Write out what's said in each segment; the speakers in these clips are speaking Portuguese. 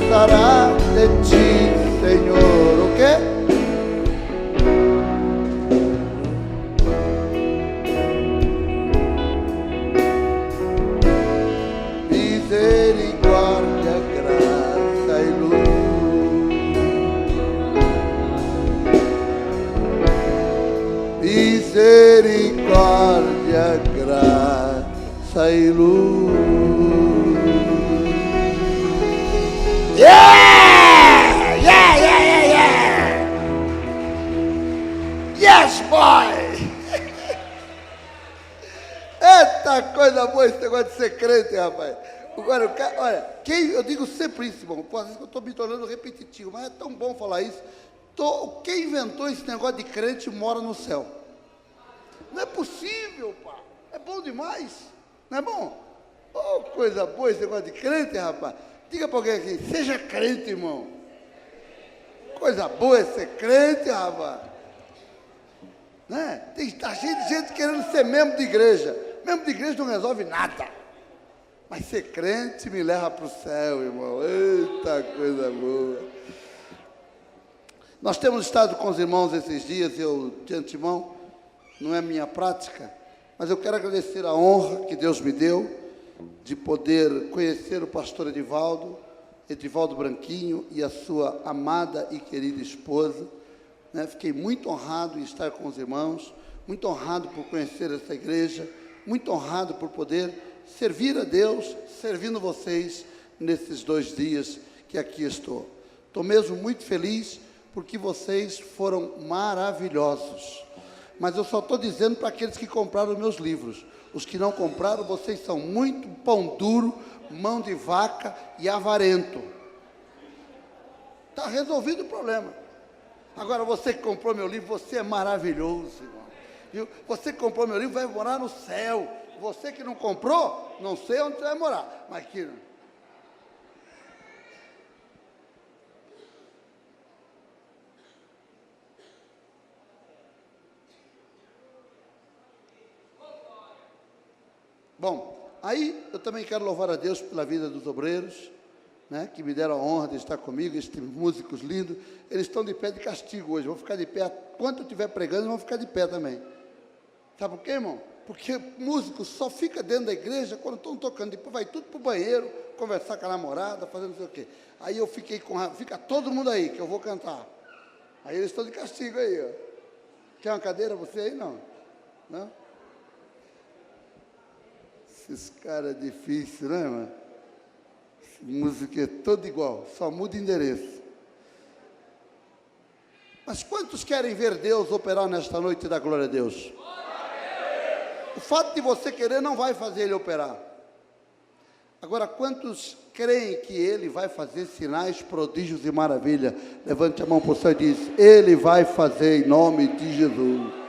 gozará de ti, Senhor. O quê? Misericórdia, graça e luz. Misericórdia, graça e luz. Yeah! Yeah, yeah, yeah, yeah! Yes, boy! Eita coisa boa esse negócio de ser crente, rapaz. Agora, olha, eu digo sempre isso, irmão. Às vezes eu estou me tornando repetitivo, mas é tão bom falar isso. Quem inventou esse negócio de crente mora no céu. Não é possível, pá. É bom demais. Não é bom? Oh, coisa boa esse negócio de crente, rapaz. Diga para alguém aqui, seja crente, irmão. Coisa boa é ser crente, rapaz. Né? Está cheio de gente querendo ser membro de igreja. Membro de igreja não resolve nada. Mas ser crente me leva para o céu, irmão. Eita, coisa boa. Nós temos estado com os irmãos esses dias, eu, de antemão, não é minha prática, mas eu quero agradecer a honra que Deus me deu de poder conhecer o pastor Edivaldo Branquinho e a sua amada e querida esposa. Né? Fiquei muito honrado em estar com os irmãos, muito honrado por conhecer essa igreja, muito honrado por poder servir a Deus, servindo vocês nesses 2 dias que aqui estou. Estou mesmo muito feliz porque vocês foram maravilhosos. Mas eu só estou dizendo para aqueles que compraram meus livros. Os que não compraram, vocês são muito pão duro, mão de vaca e avarento. Está resolvido o problema. Agora, você que comprou meu livro, você é maravilhoso, irmão. Viu? Você que comprou meu livro vai morar no céu. Você que não comprou, não sei onde você vai morar. Mas que... Bom, aí eu também quero louvar a Deus pela vida dos obreiros, né, que me deram a honra de estar comigo, esses músicos lindos. Eles estão de pé de castigo hoje, vão ficar de pé, enquanto eu estiver pregando, vão ficar de pé também. Sabe por quê, irmão? Porque músico só fica dentro da igreja quando estão tocando, depois vai tudo para o banheiro, conversar com a namorada, fazendo não sei o quê. Aí eu fiquei com raiva, fica todo mundo aí, que eu vou cantar. Aí eles estão de castigo aí, ó. Quer uma cadeira você aí? Não? Não? Esses caras difíceis, né, mano? Música é toda igual, só muda endereço. Mas quantos querem ver Deus operar nesta noite da glória a Deus? O fato de você querer não vai fazer Ele operar. Agora, quantos creem que Ele vai fazer sinais, prodígios e maravilha? Levante a mão para o céu e diz, Ele vai fazer em nome de Jesus.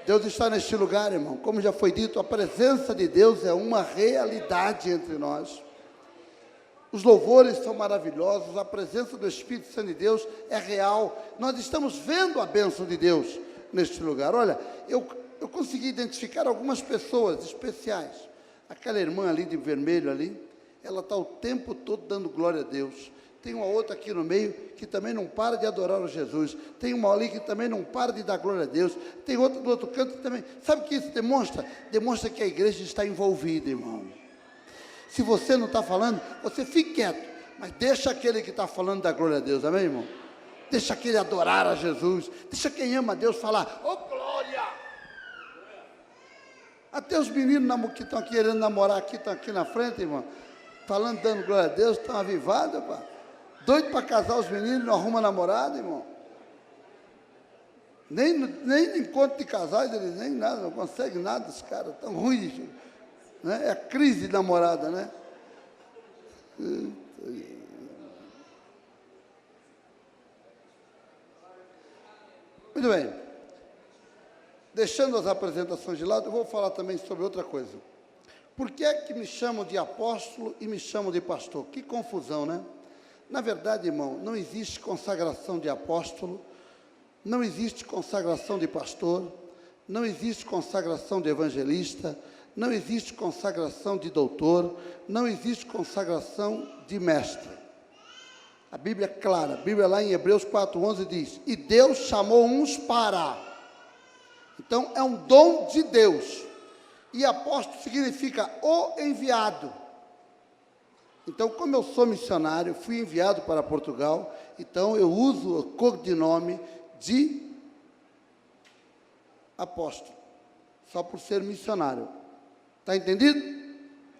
Deus está neste lugar, irmão. Como já foi dito, a presença de Deus é uma realidade entre nós. Os louvores são maravilhosos, a presença do Espírito Santo de Deus é real. Nós estamos vendo a bênção de Deus neste lugar. Olha, eu consegui identificar algumas pessoas especiais. Aquela irmã ali de vermelho ali, ela está o tempo todo dando glória a Deus. Tem uma outra aqui no meio que também não para de adorar o Jesus. Tem uma ali que também não para de dar glória a Deus. Tem outra do outro canto que também... Sabe o que isso demonstra? Demonstra que a igreja está envolvida, irmão. Se você não está falando, você fique quieto. Mas deixa aquele que está falando da glória a Deus, amém, irmão? Deixa aquele adorar a Jesus. Deixa quem ama a Deus falar, ô glória! Até os meninos que estão querendo namorar aqui, estão aqui na frente, irmão. Falando, dando glória a Deus, estão avivados, pá. Doido para casar os meninos, não arruma namorada, irmão. Nem no encontro de casais, eles nem nada, não conseguem nada, os caras tão ruins, né? É a crise de namorada, né? Muito bem. Deixando as apresentações de lado, eu vou falar também sobre outra coisa. Por que é que me chamam de apóstolo e me chamam de pastor? Que confusão, né? Na verdade, irmão, não existe consagração de apóstolo, não existe consagração de pastor, não existe consagração de evangelista, não existe consagração de doutor, não existe consagração de mestre. A Bíblia é clara, a Bíblia lá em Hebreus 4:11 diz, e Deus chamou uns para. Então, é um dom de Deus. E apóstolo significa o enviado. Então, como eu sou missionário, fui enviado para Portugal, então eu uso o codinome de apóstolo, só por ser missionário. Está entendido?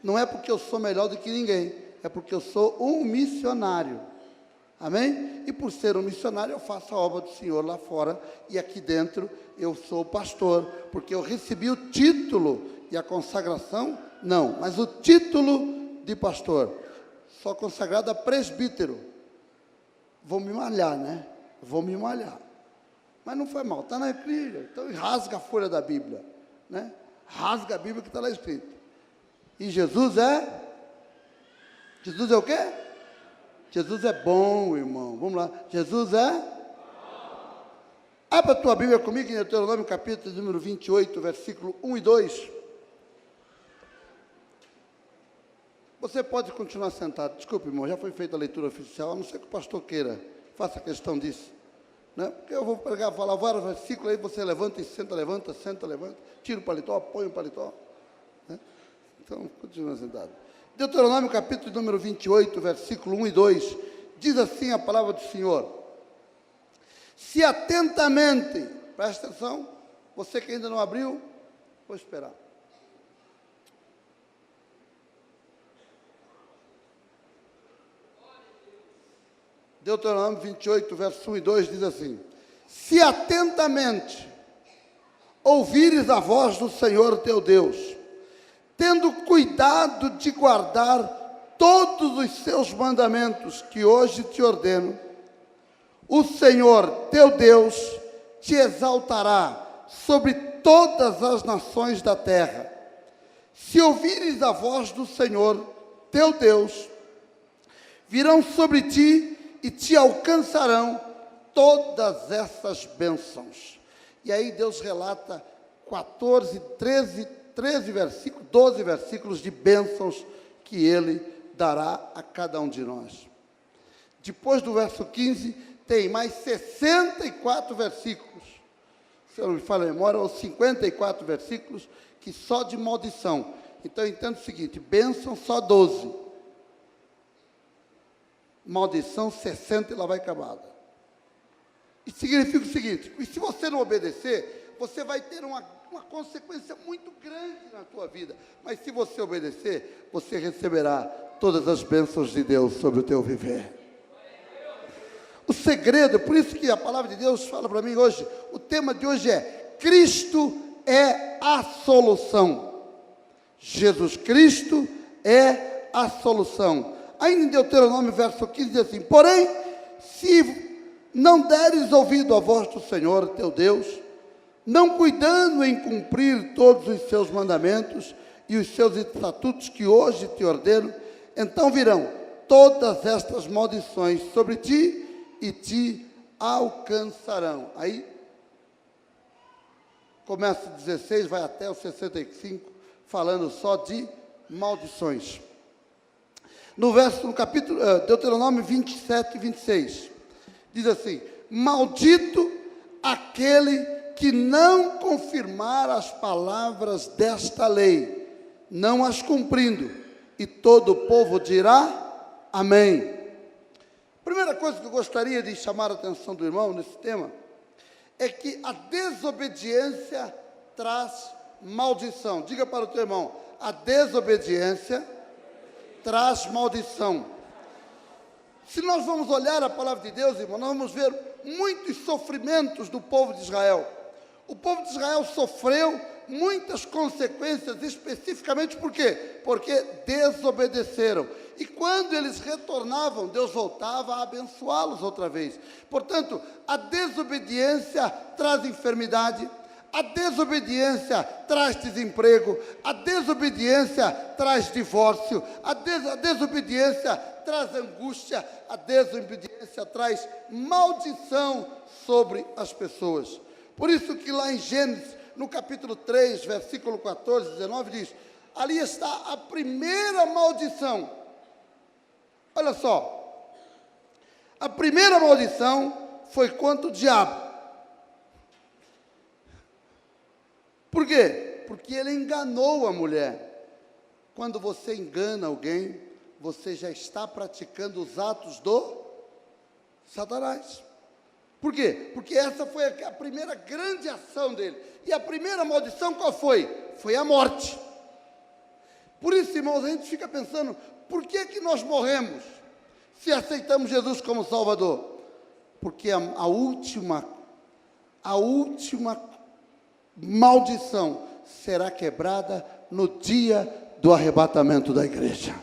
Não é porque eu sou melhor do que ninguém, é porque eu sou um missionário. Amém? E por ser um missionário, eu faço a obra do Senhor lá fora, e aqui dentro eu sou pastor, porque eu recebi o título, e a consagração, não, mas o título de pastor. Sou consagrado a presbítero. Vou me malhar, né? Vou me malhar. Mas não foi mal, está na Bíblia. Então rasga a folha da Bíblia, né? Rasga a Bíblia que está lá escrito. E Jesus é o quê? Jesus é bom, irmão. Vamos lá. Jesus é? Abra a tua Bíblia comigo em Deuteronômio capítulo número 28, versículo 1 e 2. Você pode continuar sentado. Desculpe, irmão, já foi feita a leitura oficial, a não ser que o pastor queira, faça questão disso. Né? Porque eu vou pregar, falar vários versículos, aí você levanta e senta, levanta, tira o paletó, põe o paletó. Né? Então, continua sentado. Deuteronômio capítulo número 28, versículo 1 e 2, diz assim a palavra do Senhor. Se atentamente, presta atenção, você que ainda não abriu, vou esperar. Deuteronômio 28, verso 1 e 2 diz assim: se atentamente ouvires a voz do Senhor teu Deus, tendo cuidado de guardar todos os seus mandamentos que hoje te ordeno, o Senhor teu Deus te exaltará sobre todas as nações da terra. Se ouvires a voz do Senhor teu Deus, virão sobre ti e te alcançarão todas essas bênçãos. E aí Deus relata 13 versículos, 12 versículos de bênçãos que Ele dará a cada um de nós. Depois do verso 15, tem mais 64 versículos, se eu não me falho a memória, ou 54 versículos, que só de maldição. Então, entenda o seguinte, bênção só 12. Maldição 60 e lá vai acabada. E significa o seguinte, e se você não obedecer, você vai ter uma consequência muito grande na tua vida, mas se você obedecer, você receberá todas as bênçãos de Deus sobre o teu viver. O segredo, por isso que a palavra de Deus fala para mim hoje, o tema de hoje é, Cristo é a solução. Jesus Cristo é a solução. Ainda em Deuteronômio, verso 15, diz assim, porém, se não deres ouvido à voz do Senhor, teu Deus, não cuidando em cumprir todos os seus mandamentos e os seus estatutos que hoje te ordeno, então virão todas estas maldições sobre ti e te alcançarão. Aí, começa o 16, vai até o 65, falando só de maldições. No capítulo, Deuteronômio 27 e 26, diz assim, maldito aquele que não confirmar as palavras desta lei, não as cumprindo, e todo o povo dirá, amém. Primeira coisa que eu gostaria de chamar a atenção do irmão nesse tema, é que a desobediência traz maldição. Diga para o teu irmão, a desobediência traz maldição. Se nós vamos olhar a palavra de Deus, irmão, nós vamos ver muitos sofrimentos do povo de Israel. O povo de Israel sofreu muitas consequências, especificamente por quê? Porque desobedeceram. E quando eles retornavam, Deus voltava a abençoá-los outra vez. Portanto, a desobediência traz enfermidade, a desobediência traz desemprego, a desobediência traz divórcio, a desobediência traz angústia, a desobediência traz maldição sobre as pessoas. Por isso que lá em Gênesis, no capítulo 3, versículo 14, 19, diz: ali está a primeira maldição. Olha só, a primeira maldição foi contra o diabo. Por quê? Porque ele enganou a mulher. Quando você engana alguém, você já está praticando os atos do Satanás. Por quê? Porque essa foi a primeira grande ação dele. E a primeira maldição qual foi? Foi a morte. Por isso, irmãos, a gente fica pensando, por que que nós morremos se aceitamos Jesus como Salvador? Porque a última maldição será quebrada no dia do arrebatamento da igreja.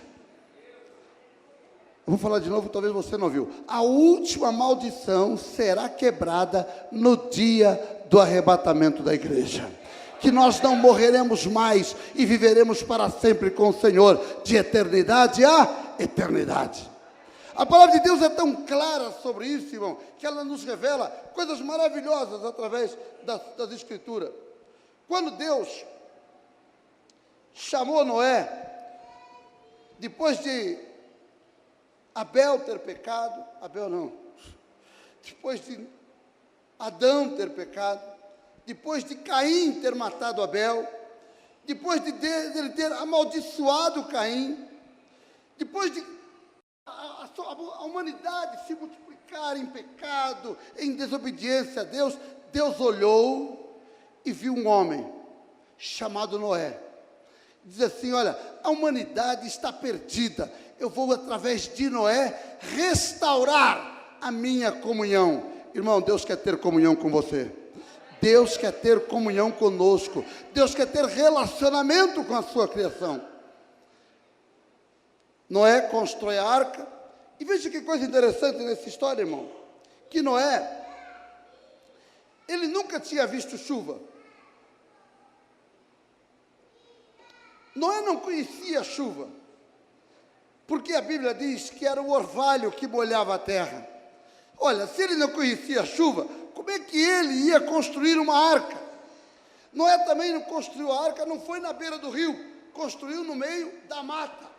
Eu vou falar de novo, talvez você não ouviu. A última maldição será quebrada no dia do arrebatamento da igreja. Que nós não morreremos mais e viveremos para sempre com o Senhor, de eternidade a eternidade. A palavra de Deus é tão clara sobre isso, irmão, que ela nos revela coisas maravilhosas através das Escrituras. Quando Deus chamou Noé, depois de Abel ter pecado, depois de Adão ter pecado, depois de Caim ter matado Abel, depois de ele ter amaldiçoado Caim, depois de a humanidade se multiplicar em pecado, em desobediência a Deus, Deus olhou e viu um homem chamado Noé. Diz assim: olha, a humanidade está perdida, eu vou através de Noé restaurar a minha comunhão. Irmão, Deus quer ter comunhão com você. Deus quer ter comunhão conosco. Deus quer ter relacionamento com a sua criação. Noé constrói a arca. E veja que coisa interessante nessa história, irmão. Que Noé, ele nunca tinha visto chuva. Noé não conhecia a chuva. Porque a Bíblia diz que era o orvalho que molhava a terra. Olha, se ele não conhecia a chuva, como é que ele ia construir uma arca? Noé também não construiu a arca, não foi na beira do rio, construiu no meio da mata.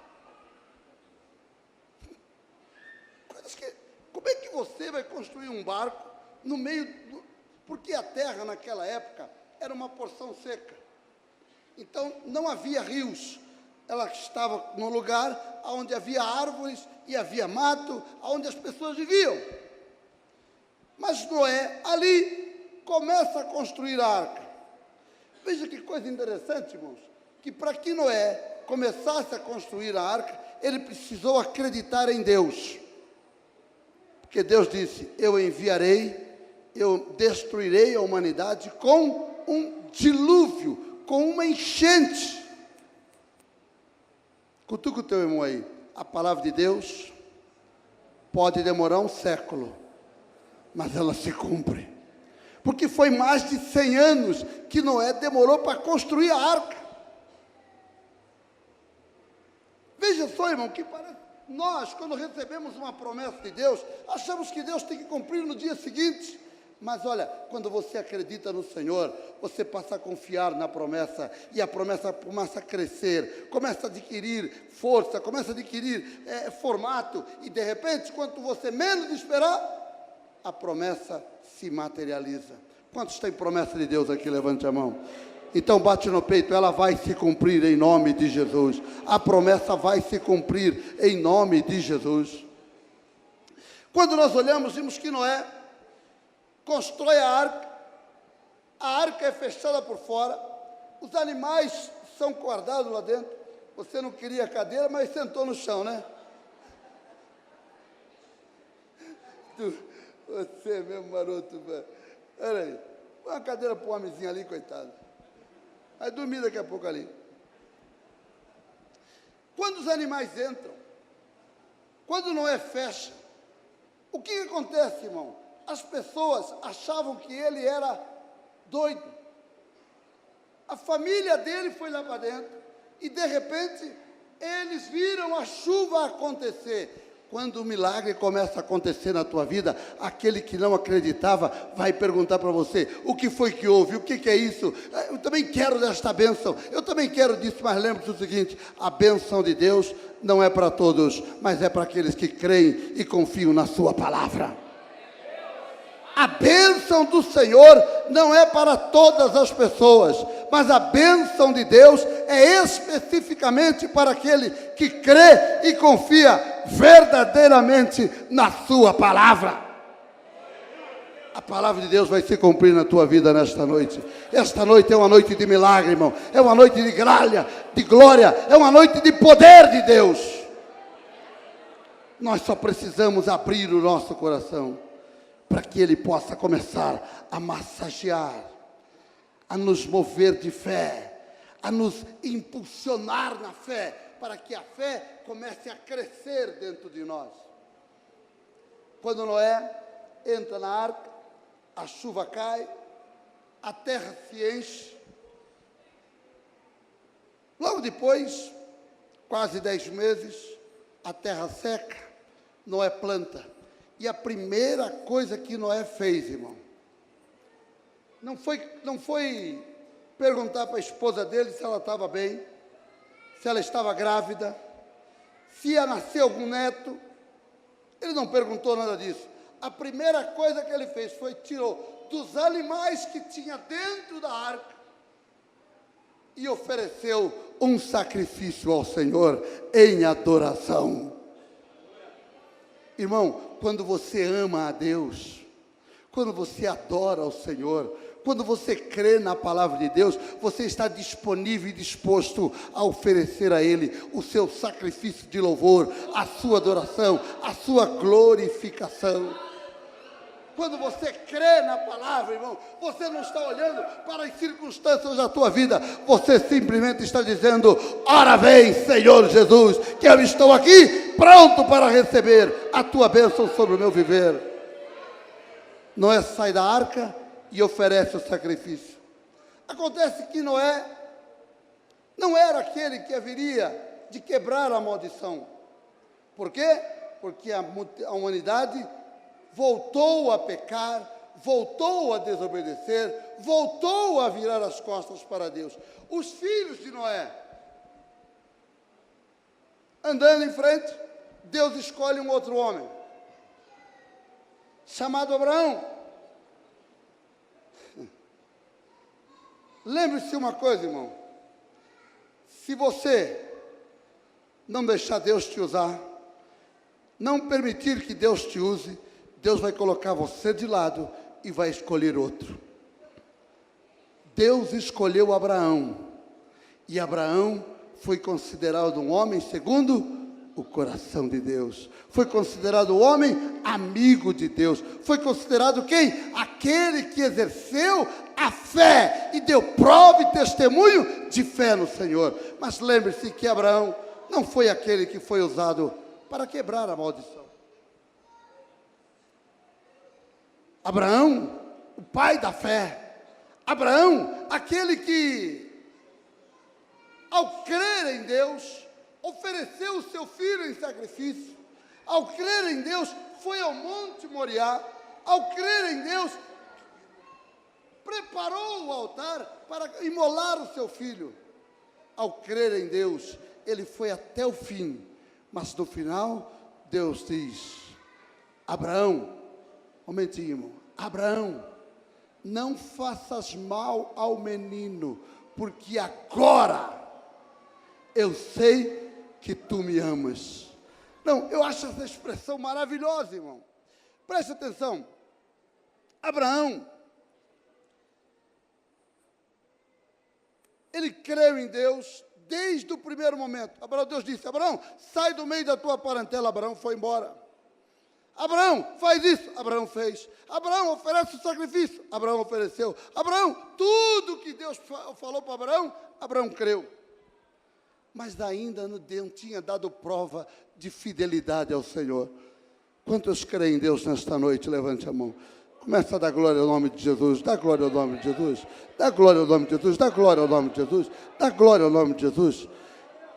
Como é que você vai construir um barco no meio do... Porque a terra naquela época era uma porção seca. Então não havia rios. Ela estava num lugar onde havia árvores e havia mato, onde as pessoas viviam. Mas Noé ali começa a construir a arca. Veja que coisa interessante, irmãos, que para que Noé começasse a construir a arca, ele precisou acreditar em Deus. Porque Deus disse: eu destruirei a humanidade com um dilúvio, com uma enchente. Cutuca o teu irmão aí. A palavra de Deus pode demorar um século, mas ela se cumpre. Porque foi mais de 100 anos que Noé demorou para construir a arca. Veja só, irmão, que parece... Nós, quando recebemos uma promessa de Deus, achamos que Deus tem que cumprir no dia seguinte. Mas olha, quando você acredita no Senhor, você passa a confiar na promessa, e a promessa começa a crescer, começa a adquirir força, começa a adquirir formato, e de repente, quando você menos esperar, a promessa se materializa. Quantos têm promessa de Deus aqui? Levante a mão. Então bate no peito, ela vai se cumprir em nome de Jesus. A promessa vai se cumprir em nome de Jesus. Quando nós olhamos, vimos que Noé constrói a arca é fechada por fora, os animais são guardados lá dentro. Você não queria cadeira, mas sentou no chão, né? Você é mesmo maroto, velho. Olha aí, põe uma cadeira para o homenzinho ali, coitado. Vai dormir daqui a pouco ali. Quando os animais entram, quando Noé fecha, o que acontece, irmão? As pessoas achavam que ele era doido. A família dele foi lá para dentro e, de repente, eles viram a chuva acontecer. Quando o milagre começa a acontecer na tua vida, aquele que não acreditava vai perguntar para você: o que foi que houve? O que é isso? Eu também quero desta bênção, eu também quero disso, mas lembre-se do seguinte: a bênção de Deus não é para todos, mas é para aqueles que creem e confiam na sua palavra. A bênção do Senhor não é para todas as pessoas, mas a bênção de Deus é especificamente para aquele que crê e confia verdadeiramente na sua palavra. A palavra de Deus vai se cumprir na tua vida nesta noite. Esta noite é uma noite de milagre, irmão. É uma noite de glória, é uma noite de poder de Deus. Nós só precisamos abrir o nosso coração para que Ele possa começar a massagear, a nos mover de fé, a nos impulsionar na fé, para que a fé comece a crescer dentro de nós. Quando Noé entra na arca, a chuva cai, a terra se enche. Logo depois, quase 10 meses, a terra seca, Noé planta. E a primeira coisa que Noé fez, irmão, não foi perguntar para a esposa dele se ela estava bem, se ela estava grávida, se ia nascer algum neto. Ele não perguntou nada disso. A primeira coisa que ele fez foi tirou dos animais que tinha dentro da arca e ofereceu um sacrifício ao Senhor em adoração. Irmão, quando você ama a Deus, quando você adora ao Senhor, quando você crê na palavra de Deus, você está disponível e disposto a oferecer a Ele o seu sacrifício de louvor, a sua adoração, a sua glorificação. Quando você crê na palavra, irmão, você não está olhando para as circunstâncias da tua vida, você simplesmente está dizendo: ora vem, Senhor Jesus, que eu estou aqui pronto para receber a tua bênção sobre o meu viver. Noé sai da arca e oferece o sacrifício. Acontece que Noé não era aquele que haveria de quebrar a maldição. Por quê? Porque a humanidade voltou a pecar, voltou a desobedecer, voltou a virar as costas para Deus. Os filhos de Noé, andando em frente, Deus escolhe um outro homem, chamado Abraão. Lembre-se uma coisa, irmão: se você não deixar Deus te usar, não permitir que Deus te use, Deus vai colocar você de lado e vai escolher outro. Deus escolheu Abraão, e Abraão foi considerado um homem segundo o coração de Deus. Foi considerado um homem amigo de Deus. Foi considerado quem? Aquele que exerceu a fé e deu prova e testemunho de fé no Senhor. Mas lembre-se que Abraão não foi aquele que foi usado para quebrar a maldição. Abraão, o pai da fé. Abraão, aquele que, ao crer em Deus, ofereceu o seu filho em sacrifício. Ao crer em Deus, foi ao Monte Moriá. Ao crer em Deus, preparou o altar para imolar o seu filho. Ao crer em Deus, ele foi até o fim. Mas no final, Deus diz: Abraão, um momentinho, irmão. Abraão, não faças mal ao menino, porque agora eu sei que tu me amas. Não, eu acho essa expressão maravilhosa, irmão. Preste atenção. Abraão, ele creu em Deus desde o primeiro momento. Deus disse: Abraão, sai do meio da tua parentela. Abraão foi embora. Abraão, faz isso. Abraão fez. Abraão, oferece o sacrifício. Abraão ofereceu. Abraão, tudo que Deus falou para Abraão, Abraão creu. Mas ainda não tinha dado prova de fidelidade ao Senhor. Quantos creem em Deus nesta noite? Levante a mão. Começa a dar glória ao nome de Jesus. Dá glória ao nome de Jesus. Dá glória ao nome de Jesus. Dá glória ao nome de Jesus. Dá glória ao nome de Jesus.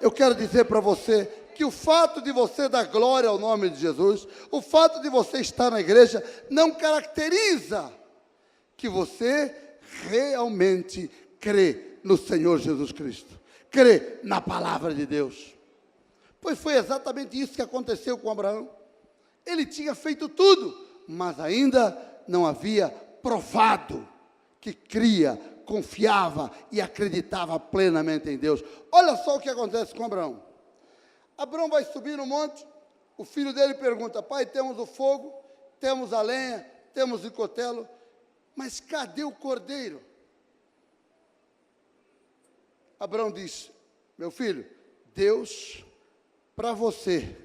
Eu quero dizer para você que o fato de você dar glória ao nome de Jesus, o fato de você estar na igreja, não caracteriza que você realmente crê no Senhor Jesus Cristo, crê na palavra de Deus. Pois foi exatamente isso que aconteceu com Abraão. Ele tinha feito tudo, mas ainda não havia provado que cria, confiava e acreditava plenamente em Deus. Olha só o que acontece com Abraão. Abraão vai subir no monte, o filho dele pergunta: pai, temos o fogo, temos a lenha, temos o cutelo, mas cadê o cordeiro? Abraão diz: meu filho, Deus, para você,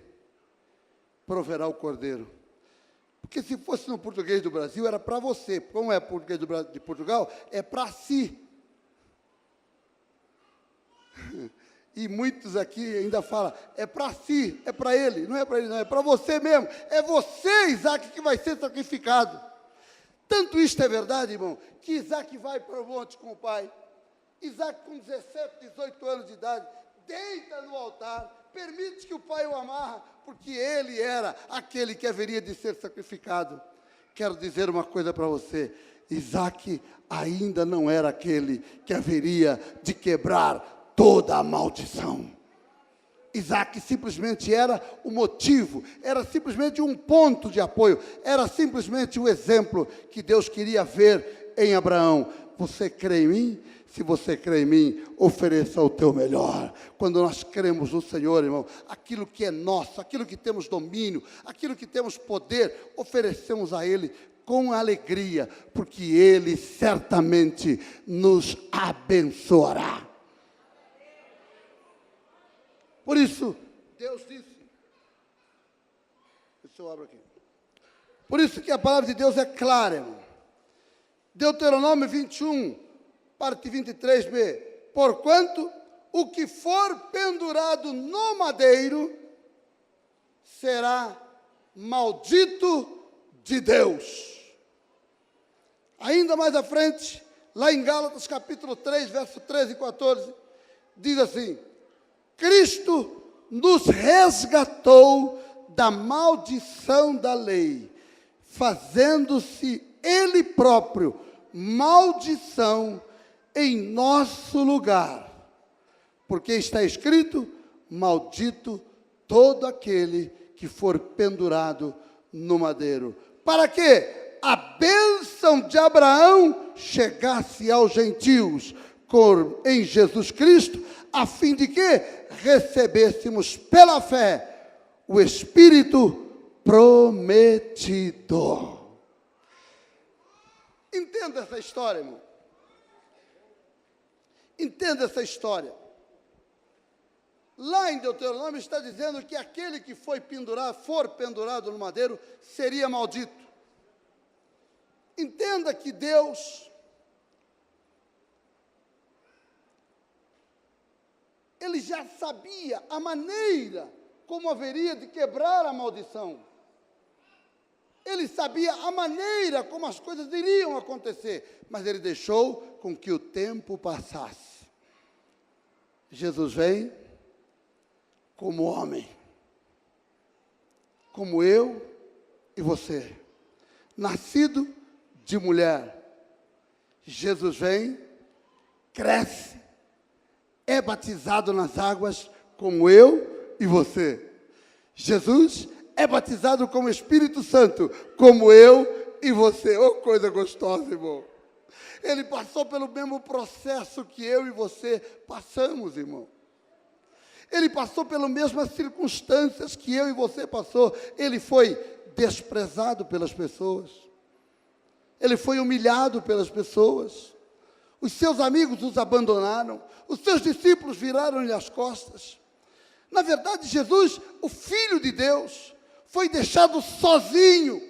proverá o cordeiro. Porque se fosse no português do Brasil, era para você. Como é português de Portugal, é para si. E muitos aqui ainda falam, é para si, é para ele. Não é para ele, não, é para você mesmo. É você, Isaac, que vai ser sacrificado. Tanto isto é verdade, irmão, que Isaac vai para o monte com o pai. Isaac, com 17, 18 anos de idade, deita no altar, permite que o pai o amarra, porque ele era aquele que haveria de ser sacrificado. Quero dizer uma coisa para você: Isaac ainda não era aquele que haveria de quebrar toda a maldição. Isaac simplesmente era o motivo, era simplesmente um ponto de apoio, era simplesmente o exemplo que Deus queria ver em Abraão. Você crê em mim? Se você crê em mim, ofereça o teu melhor. Quando nós cremos no Senhor, irmão, aquilo que é nosso, aquilo que temos domínio, aquilo que temos poder, oferecemos a Ele com alegria, porque Ele certamente nos abençoará. Por isso, Deus disse, deixa eu abrir aqui. Por isso que a palavra de Deus é clara, irmão. Deuteronômio 21, parte 23b. Porquanto o que for pendurado no madeiro será maldito de Deus. Ainda mais à frente, lá em Gálatas capítulo 3, verso 13 e 14, diz assim: Cristo nos resgatou da maldição da lei, fazendo-se Ele próprio maldição em nosso lugar. Porque está escrito: maldito todo aquele que for pendurado no madeiro. Para que a bênção de Abraão chegasse aos gentios em Jesus Cristo, a fim de que recebêssemos pela fé o Espírito prometido. Entenda essa história, irmão. Entenda essa história. Lá em Deuteronômio está dizendo que aquele que for pendurado no madeiro, seria maldito. Entenda que Deus, Ele já sabia a maneira como haveria de quebrar a maldição. Ele sabia a maneira como as coisas iriam acontecer, mas Ele deixou com que o tempo passasse. Jesus vem como homem, como eu e você, nascido de mulher. Jesus vem, cresce, é batizado nas águas como eu e você. Jesus é batizado com o Espírito Santo como eu e você. Oh, coisa gostosa, irmão. Ele passou pelo mesmo processo que eu e você passamos, irmão. Ele passou pelas mesmas circunstâncias que eu e você passou. Ele foi desprezado pelas pessoas. Ele foi humilhado pelas pessoas. Os seus amigos os abandonaram. Os seus discípulos viraram-lhe as costas. Na verdade, Jesus, o Filho de Deus, foi deixado sozinho.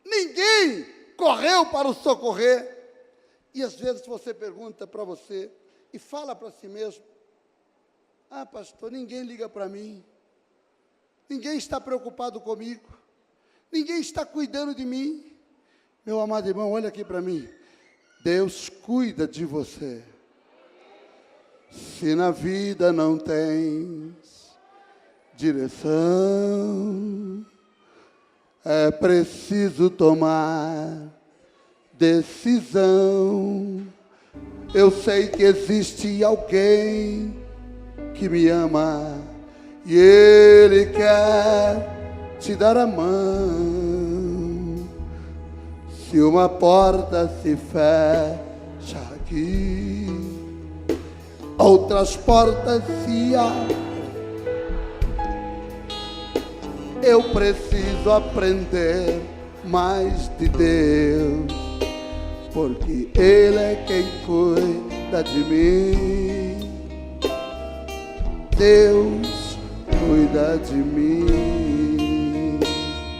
Ninguém correu para o socorrer. E às vezes você pergunta para você e fala para si mesmo: ah, pastor, ninguém liga para mim. Ninguém está preocupado comigo. Ninguém está cuidando de mim. Meu amado irmão, olha aqui para mim. Deus cuida de você. Se na vida não tens direção. É preciso tomar decisão. Eu sei que existe alguém que me ama e Ele quer te dar a mão. Se uma porta se fecha aqui, outras portas se abrem. Eu preciso aprender mais de Deus, porque Ele é quem cuida de mim. Deus cuida de mim.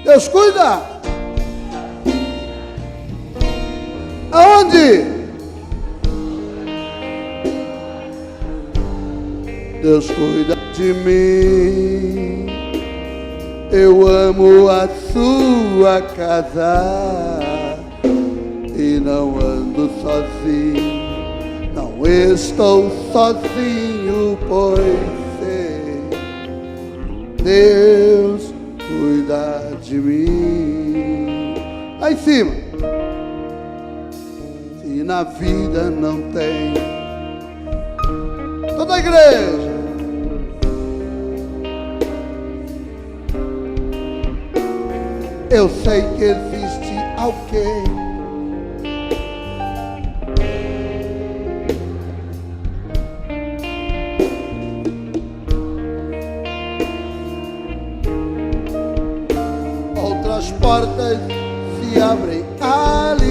Deus cuida. Aonde? Deus cuida de mim. Eu amo a sua casa e não ando sozinho, não estou sozinho, pois sei, Deus cuida de mim. Lá em cima. Se na vida não tem, toda a igreja, eu sei que existe alguém outras portas se abrem ali.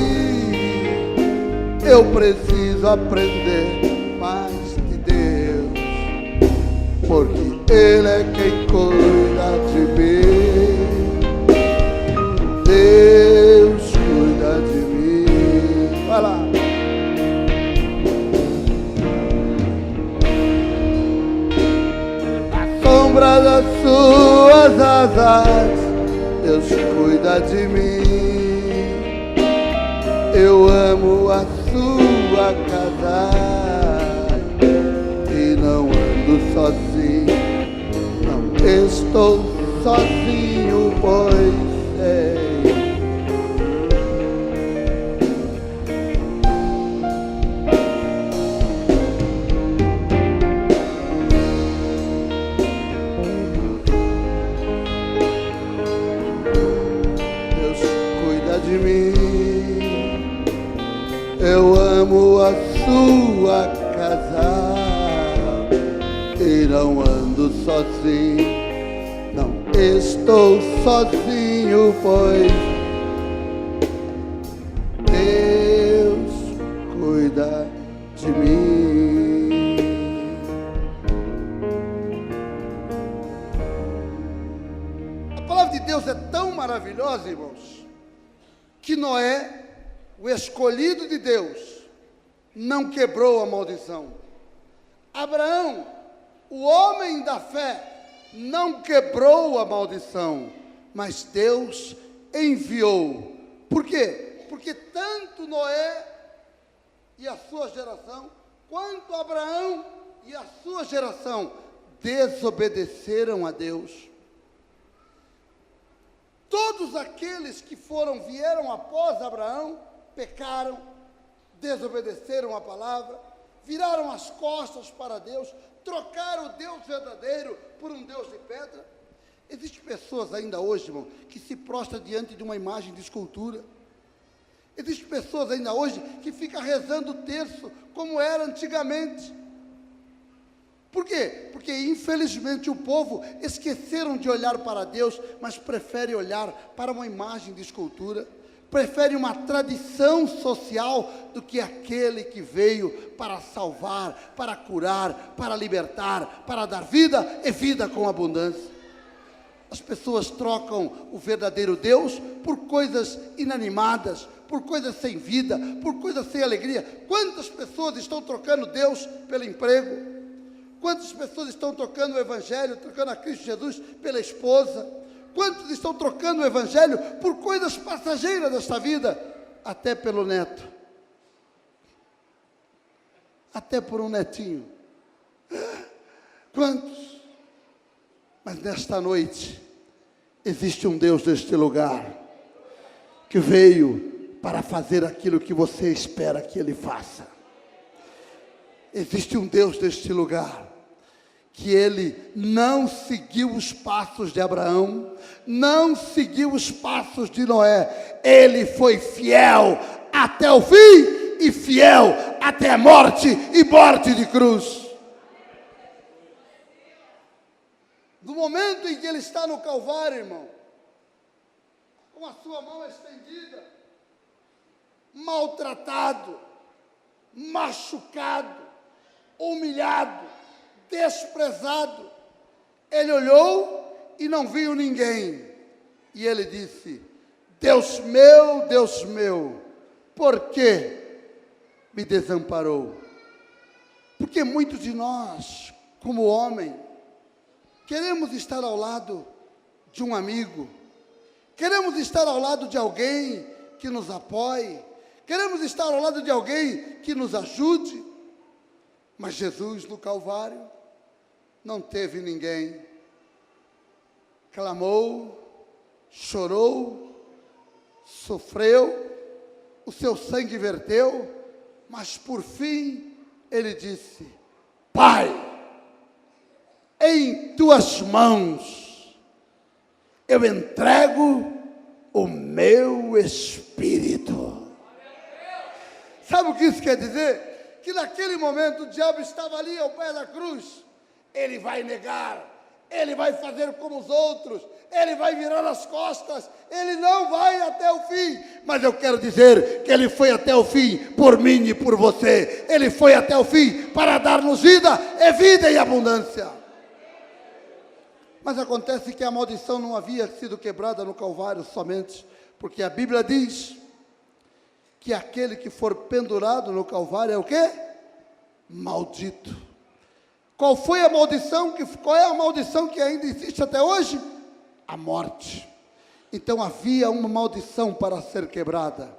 Eu preciso aprender mais de Deus, porque Ele é quem cuida de mim. Deus cuida de mim. Vai lá. A sombra das suas asas, Deus cuida de mim. Eu amo a sua casa e não ando sozinho, não estou sozinho, pois sei. Eu amo a sua casa e não ando sozinho, não estou sozinho, pois Deus cuida de mim. A palavra de Deus é tão maravilhosa, irmãos, que Noé, o escolhido de Deus, não quebrou a maldição. Abraão, o homem da fé, não quebrou a maldição, mas Deus enviou. Por quê? Porque tanto Noé e a sua geração, quanto Abraão e a sua geração, desobedeceram a Deus. Todos aqueles que vieram após Abraão, pecaram, desobedeceram a palavra, viraram as costas para Deus, trocaram o Deus verdadeiro por um Deus de pedra. Existem pessoas ainda hoje, irmão, que se prostram diante de uma imagem de escultura. Existem pessoas ainda hoje que ficam rezando o terço como era antigamente. Por quê? Porque infelizmente o povo esqueceram de olhar para Deus, mas prefere olhar para uma imagem de escultura. Prefere uma tradição social do que aquele que veio para salvar, para curar, para libertar, para dar vida e vida com abundância. As pessoas trocam o verdadeiro Deus por coisas inanimadas, por coisas sem vida, por coisas sem alegria. Quantas pessoas estão trocando Deus pelo emprego? Quantas pessoas estão trocando o Evangelho, trocando a Cristo Jesus pela esposa? Quantos estão trocando o Evangelho por coisas passageiras desta vida? Até pelo neto. Até por um netinho. Quantos? Mas nesta noite, existe um Deus neste lugar, que veio para fazer aquilo que você espera que Ele faça. Existe um Deus neste lugar, que Ele não seguiu os passos de Abraão, não seguiu os passos de Noé. Ele foi fiel até o fim, e fiel até a morte, e morte de cruz. No momento em que Ele está no Calvário, irmão, com a sua mão estendida, maltratado, machucado, humilhado, desprezado, Ele olhou e não viu ninguém, e Ele disse: Deus meu, por que me desamparou? Porque muitos de nós, como homem, queremos estar ao lado de um amigo, queremos estar ao lado de alguém que nos apoie, queremos estar ao lado de alguém que nos ajude, mas Jesus no Calvário não teve ninguém. Clamou, chorou, sofreu, o seu sangue verteu, mas por fim Ele disse: Pai, em tuas mãos eu entrego o meu espírito. Sabe o que isso quer dizer? Que naquele momento o diabo estava ali ao pé da cruz. Ele vai negar, ele vai fazer como os outros, ele vai virar as costas, ele não vai até o fim. Mas eu quero dizer que ele foi até o fim por mim e por você. Ele foi até o fim para dar-nos vida, e vida em abundância. Mas acontece que a maldição não havia sido quebrada no Calvário somente, porque a Bíblia diz que aquele que for pendurado no Calvário é o quê? Maldito. Qual foi a maldição? Qual é a maldição que ainda existe até hoje? A morte. Então havia uma maldição para ser quebrada.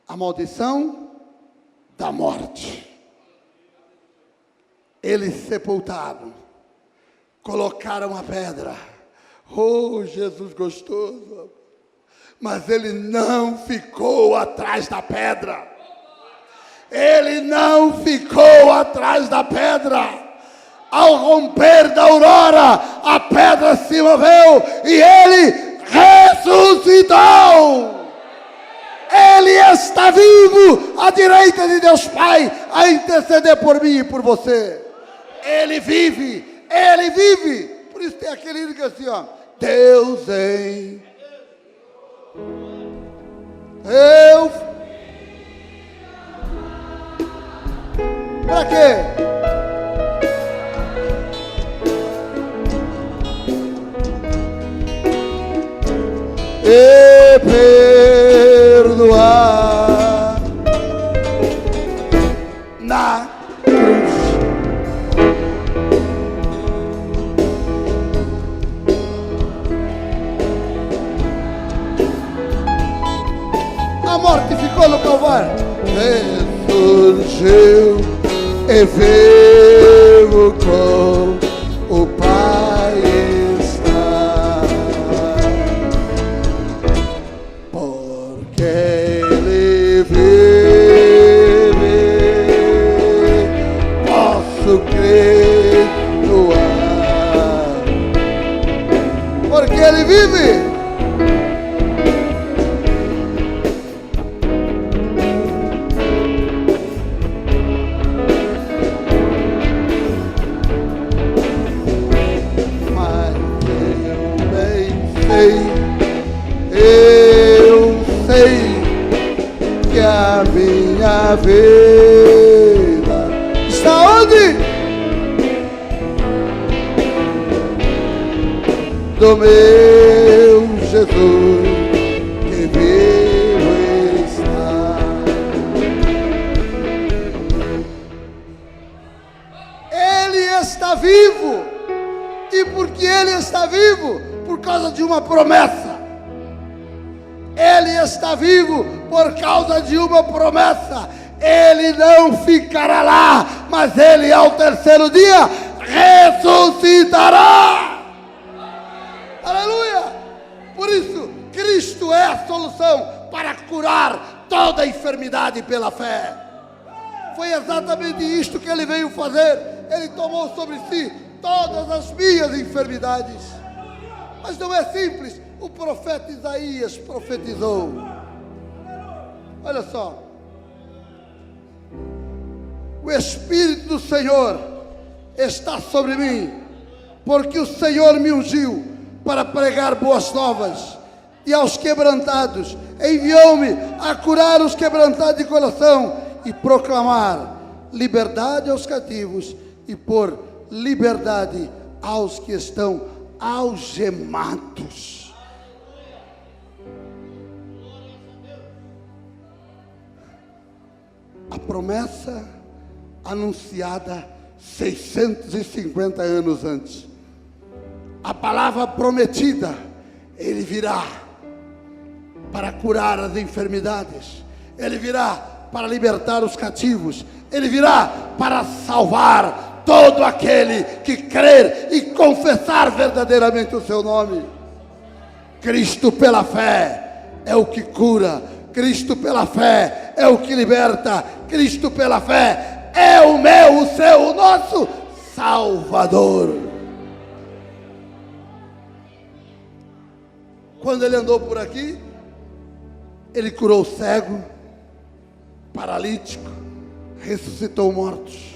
A maldição da morte. Eles sepultaram, colocaram a pedra. Oh, Jesus gostoso! Mas ele não ficou atrás da pedra. Ele não ficou atrás da pedra. Ao romper da aurora, a pedra se moveu e ele ressuscitou. Ele está vivo à direita de Deus Pai, a interceder por mim e por você. Ele vive, ele vive. Por isso tem aquele hino que é assim, ó: Deus em eu. Para quê? E perdoar na cruz. A morte ficou no Calvário. Ressurgiu e veio com o Pai está, porque Ele vive, posso crer no ar, porque Ele vive. Eu sei que a minha vida está onde? Do meu Jesus que vivo está. Ele está vivo, e porque Ele está vivo, por causa de uma promessa. Ele está vivo por causa de uma promessa. Ele não ficará lá, mas Ele ao terceiro dia ressuscitará. Aleluia! Por isso, Cristo é a solução para curar toda a enfermidade pela fé. Foi exatamente isto que ele veio fazer. Ele tomou sobre si todas as minhas enfermidades. Mas não é simples. O profeta Isaías profetizou. Olha só. O Espírito do Senhor está sobre mim, porque o Senhor me ungiu para pregar boas novas e aos quebrantados, enviou-me a curar os quebrantados de coração e proclamar liberdade aos cativos e pôr liberdade aos que estão algemados. A promessa anunciada 650 anos antes. A palavra prometida, ele virá para curar as enfermidades, ele virá para libertar os cativos, ele virá para salvar todo aquele que crer e confessar verdadeiramente o seu nome. Cristo pela fé é o que cura, Cristo pela fé é o que liberta, Cristo pela fé é o meu, o seu, o nosso Salvador. Quando ele andou por aqui, ele curou o cego, paralítico, ressuscitou mortos.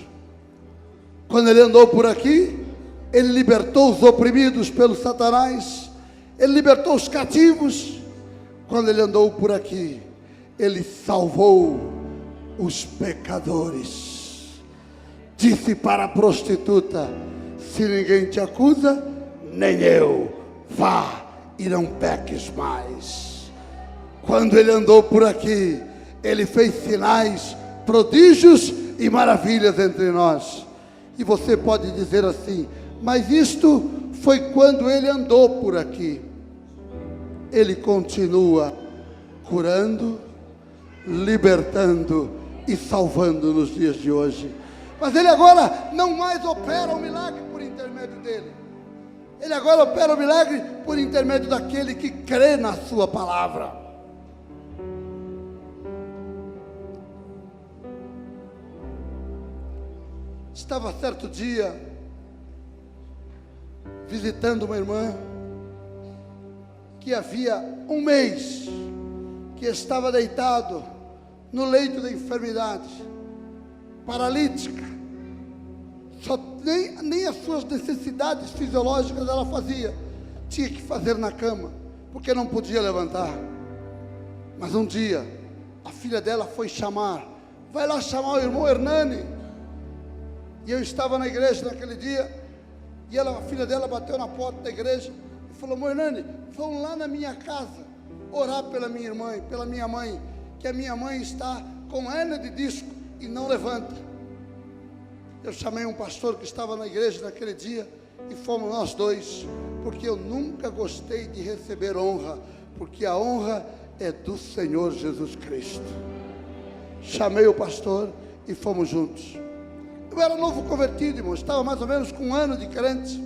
Quando ele andou por aqui, ele libertou os oprimidos pelo Satanás, ele libertou os cativos. Quando ele andou por aqui, ele salvou os pecadores. Disse para a prostituta: se ninguém te acusa, nem eu, vá e não peques mais. Quando ele andou por aqui, ele fez sinais, prodígios e maravilhas entre nós. E você pode dizer assim: mas isto foi quando ele andou por aqui. Ele continua curando, libertando e salvando nos dias de hoje. Mas ele agora não mais opera o milagre por intermédio dele. Ele agora opera o milagre por intermédio daquele que crê na sua palavra. Estava certo dia visitando uma irmã que havia um mês que estava deitado no leito da enfermidade, paralítica. Nem as suas necessidades fisiológicas ela fazia, tinha que fazer na cama, porque não podia levantar. Mas um dia a filha dela foi chamar: vai lá chamar o irmão Hernani. E eu estava na igreja naquele dia, e a filha dela bateu na porta da igreja e falou: irmão Hernani, vão lá na minha casa orar pela minha irmã, pela minha mãe, que a minha mãe está com hérnia de disco e não levanta. Eu chamei um pastor que estava na igreja naquele dia e fomos nós dois, porque eu nunca gostei de receber honra, porque a honra é do Senhor Jesus Cristo. Chamei o pastor e fomos juntos. Eu era novo convertido, irmão, estava mais ou menos com 1 ano de crente.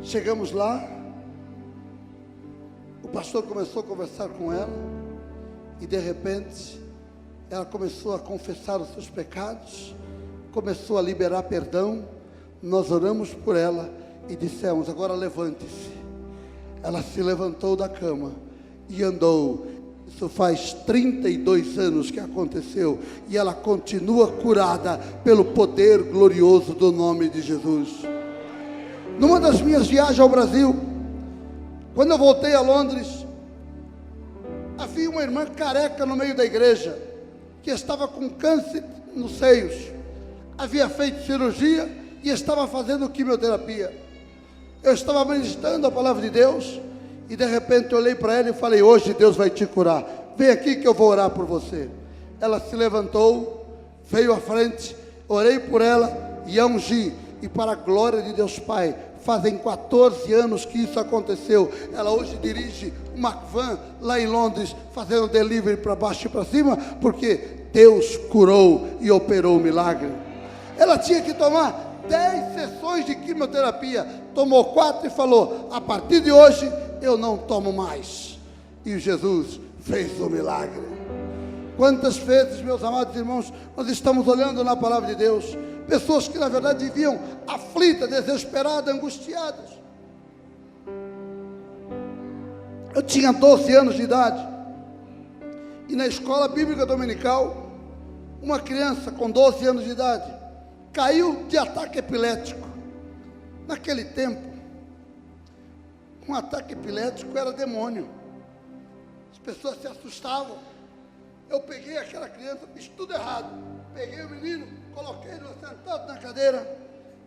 Chegamos lá, o pastor começou a conversar com ela, e de repente ela começou a confessar os seus pecados, começou a liberar perdão. Nós oramos por ela e dissemos: agora levante-se. Ela se levantou da cama e andou. Isso faz 32 anos que aconteceu, e ela continua curada pelo poder glorioso do nome de Jesus. Numa das minhas viagens ao Brasil, quando eu voltei a Londres, havia uma irmã careca no meio da igreja, que estava com câncer nos seios, havia feito cirurgia e estava fazendo quimioterapia. Eu estava ministrando a palavra de Deus, e de repente eu olhei para ela e falei: hoje Deus vai te curar, vem aqui que eu vou orar por você. Ela se levantou, veio à frente, orei por ela e a ungi, e para a glória de Deus Pai, fazem 14 anos que isso aconteceu. Ela hoje dirige uma van lá em Londres, fazendo delivery para baixo e para cima, porque Deus curou e operou o milagre. Ela tinha que tomar 10 sessões de quimioterapia. Tomou 4 e falou: a partir de hoje eu não tomo mais. E Jesus fez o milagre. Quantas vezes, meus amados irmãos, nós estamos olhando na palavra de Deus, pessoas que na verdade viviam aflitas, desesperadas, angustiadas. Eu tinha 12 anos de idade, e na escola bíblica dominical, uma criança com 12 anos de idade caiu de ataque epilético. Naquele tempo, um ataque epilético era demônio. As pessoas se assustavam. Eu peguei aquela criança, fiz tudo errado. Peguei o menino, coloquei ele sentado na cadeira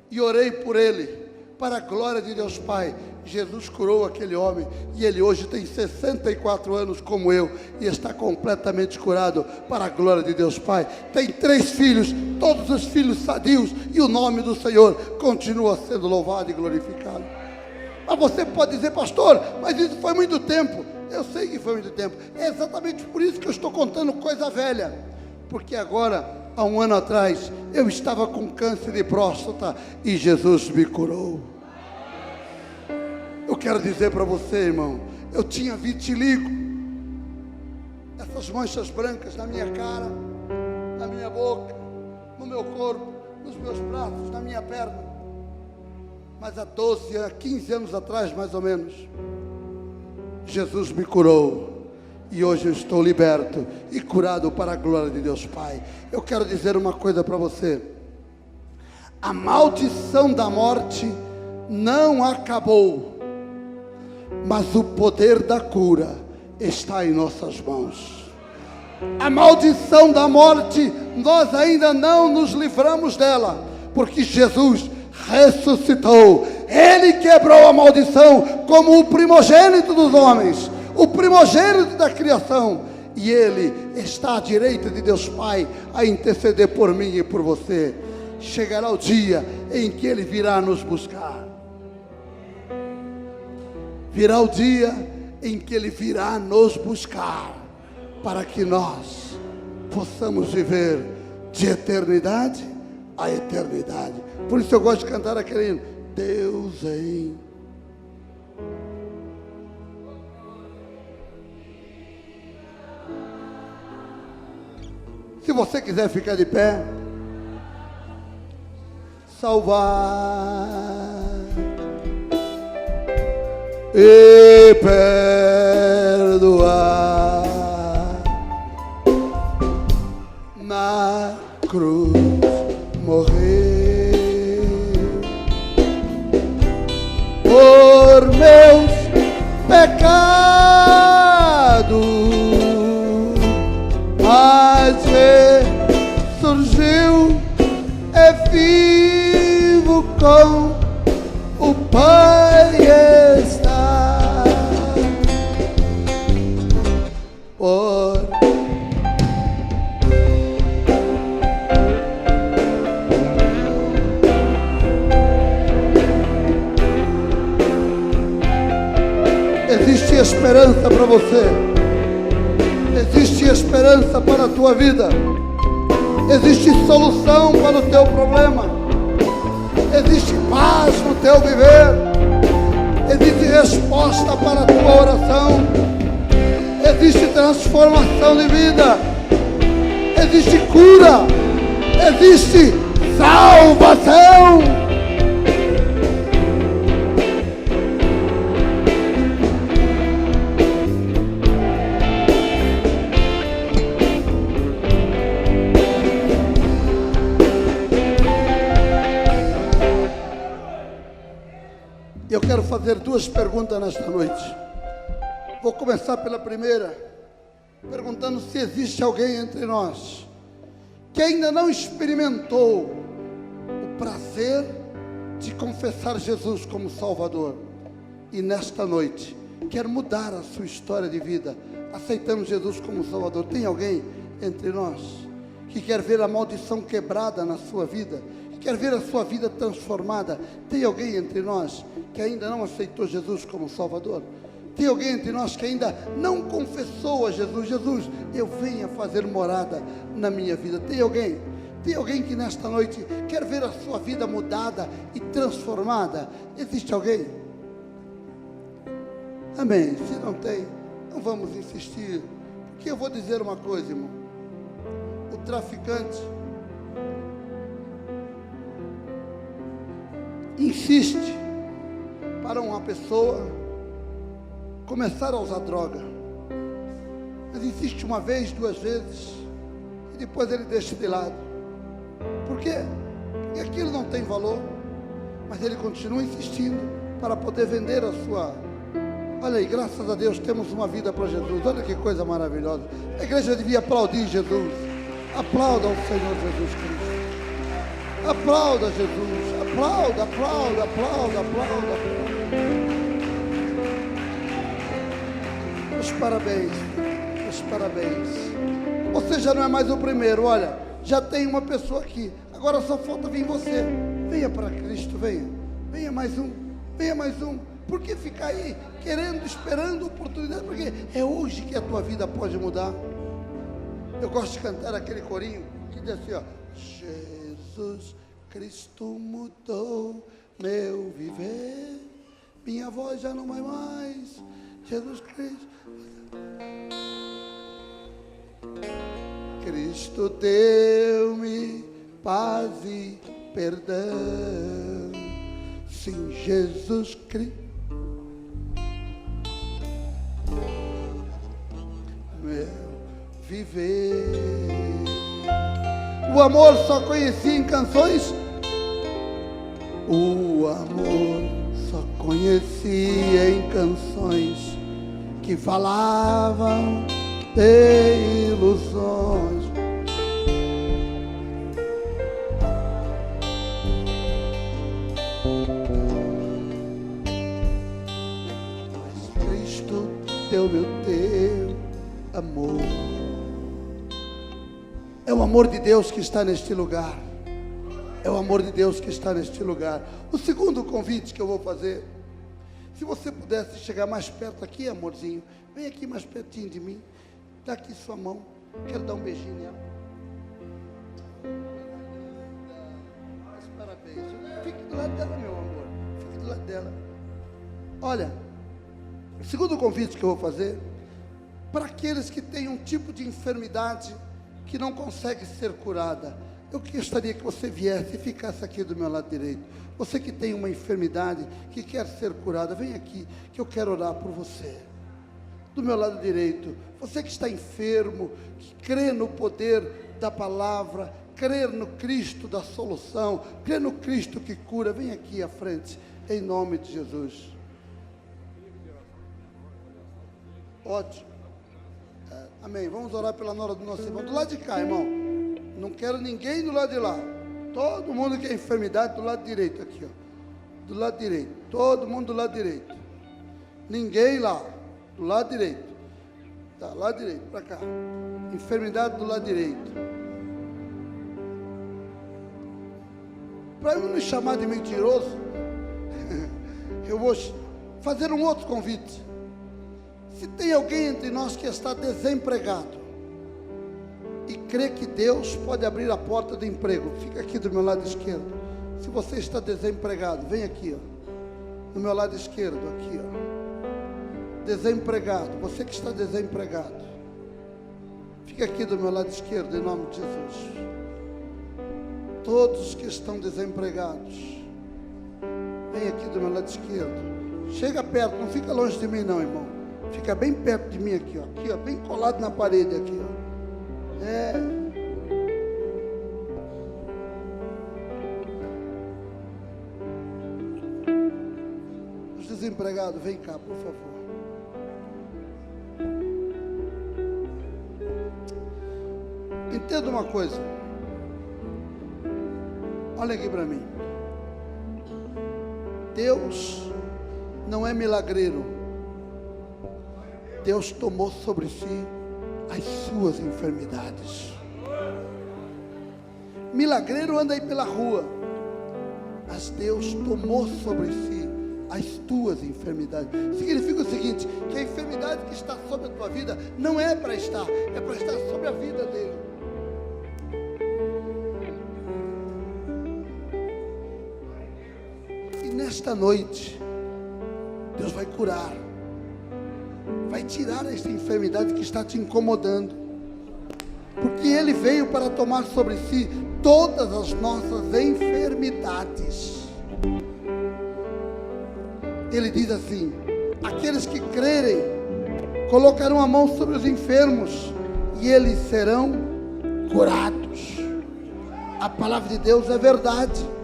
e orei por ele. Para a glória de Deus Pai, Jesus curou aquele homem, e ele hoje tem 64 anos como eu, e está completamente curado, para a glória de Deus Pai. Tem 3 filhos, todos os filhos sadios, e o nome do Senhor continua sendo louvado e glorificado. Mas você pode dizer: pastor, mas isso foi muito tempo. Eu sei que foi muito tempo. É exatamente por isso que eu estou contando coisa velha, porque agora, há um ano atrás, eu estava com câncer de próstata e Jesus me curou. Eu quero dizer para você, irmão, eu tinha vitiligo, essas manchas brancas na minha cara, na minha boca, no meu corpo, nos meus braços, na minha perna. Mas há 15 anos atrás, mais ou menos, Jesus me curou. E hoje eu estou liberto e curado para a glória de Deus Pai. Eu quero dizer uma coisa para você: a maldição da morte não acabou, mas o poder da cura está em nossas mãos. A maldição da morte, nós ainda não nos livramos dela, porque Jesus ressuscitou. Ele quebrou a maldição como o primogênito dos homens, o primogênito da criação, e Ele está à direita de Deus Pai a interceder por mim e por você. Chegará o dia em que Ele virá nos buscar. Virá o dia em que Ele virá nos buscar, para que nós possamos viver de eternidade a eternidade. Por isso eu gosto de cantar aquele hino: Deus em... Se você quiser ficar de pé, salvar e perdoar, na cruz morrer por meus pecados, mas surgiu, é vivo com o Pai está. Por existe esperança para você. Existe esperança para a tua vida. Existe solução para o teu problema. Existe paz no teu viver. Existe resposta para a tua oração. Existe transformação de vida. Existe cura. Existe salvação. Eu quero fazer 2 perguntas nesta noite. Vou começar pela primeira, perguntando se existe alguém entre nós que ainda não experimentou o prazer de confessar Jesus como Salvador, e nesta noite quer mudar a sua história de vida, aceitando Jesus como Salvador. Tem alguém entre nós que quer ver a maldição quebrada na sua vida, que quer ver a sua vida transformada? Tem alguém entre nós que ainda não aceitou Jesus como Salvador? Tem alguém entre nós que ainda não confessou a Jesus: Jesus, eu venho a fazer morada na minha vida? Tem alguém? Tem alguém que nesta noite quer ver a sua vida mudada e transformada? Existe alguém? Amém. Se não tem, não vamos insistir. Porque eu vou dizer uma coisa, irmão. O traficante insiste para uma pessoa começar a usar droga. Mas insiste uma vez, duas vezes, e depois ele deixa de lado. Por quê? Porque aquilo não tem valor, mas ele continua insistindo para poder vender a sua... Olha aí, graças a Deus temos uma vida para Jesus. Olha que coisa maravilhosa. A igreja devia aplaudir Jesus. Aplauda o Senhor Jesus Cristo. Aplauda Jesus. Aplauda, aplauda, aplauda, aplauda. Os parabéns. Os parabéns. Você já não é mais o primeiro. Olha, já tem uma pessoa aqui. Agora só falta vir você. Venha para Cristo, venha. Venha mais um. Venha mais um. Por que ficar aí querendo, esperando oportunidade? Porque é hoje que a tua vida pode mudar. Eu gosto de cantar aquele corinho que diz assim, ó: Jesus Cristo mudou meu viver, minha voz já não vai mais. Jesus Cristo, Cristo deu-me paz e perdão. Sim, Jesus Cristo meu viver. O amor só conhecia em canções. O amor só conhecia em canções que falavam de ilusões. Mas Cristo deu-me o teu amor. É o amor de Deus que está neste lugar. É o amor de Deus que está neste lugar. O segundo convite que eu vou fazer, se você pudesse chegar mais perto aqui, amorzinho, vem aqui mais pertinho de mim, dá aqui sua mão, quero dar um beijinho nela. Mas parabéns. Fique do lado dela, meu amor. Fique do lado dela. Olha, o segundo convite que eu vou fazer, para aqueles que têm um tipo de enfermidade que não consegue ser curada, eu gostaria que você viesse e ficasse aqui do meu lado direito. Você que tem uma enfermidade que quer ser curada, vem aqui que eu quero orar por você. Do meu lado direito, você que está enfermo, que crê no poder da palavra, crê no Cristo da solução, crê no Cristo que cura, vem aqui à frente, em nome de Jesus. Ótimo. Amém. Vamos orar pela nora do nosso irmão. Do lado de cá, irmão. Não quero ninguém do lado de lá. Todo mundo que é enfermidade do lado direito aqui, ó. Do lado direito. Todo mundo do lado direito. Ninguém lá. Do lado direito. Tá, lado direito, para cá. Enfermidade do lado direito. Para eu não me chamar de mentiroso, eu vou fazer um outro convite. Se tem alguém entre nós que está desempregado e crê que Deus pode abrir a porta do emprego, fica aqui do meu lado esquerdo. Se você está desempregado, vem aqui, ó, do meu lado esquerdo, aqui, ó. Desempregado, você que está desempregado, fica aqui do meu lado esquerdo, em nome de Jesus. Todos que estão desempregados, vem aqui do meu lado esquerdo. Chega perto, não fica longe de mim não, irmão. Fica bem perto de mim aqui, ó, bem colado na parede aqui, ó. Os desempregados, vem cá, por favor. Entenda uma coisa. Olha aqui para mim. Deus não é milagreiro. Deus tomou sobre si as suas enfermidades. Milagreiro anda aí pela rua, mas Deus tomou sobre si as tuas enfermidades. Significa o seguinte, que a enfermidade que está sobre a tua vida não é para estar, é para estar sobre a vida dele. esta noite, Deus vai curar, vai tirar esta enfermidade que está te incomodando, porque Ele veio para tomar sobre si todas as nossas enfermidades. Ele diz assim: aqueles que crerem colocarão a mão sobre os enfermos e eles serão curados. A palavra de Deus é verdade.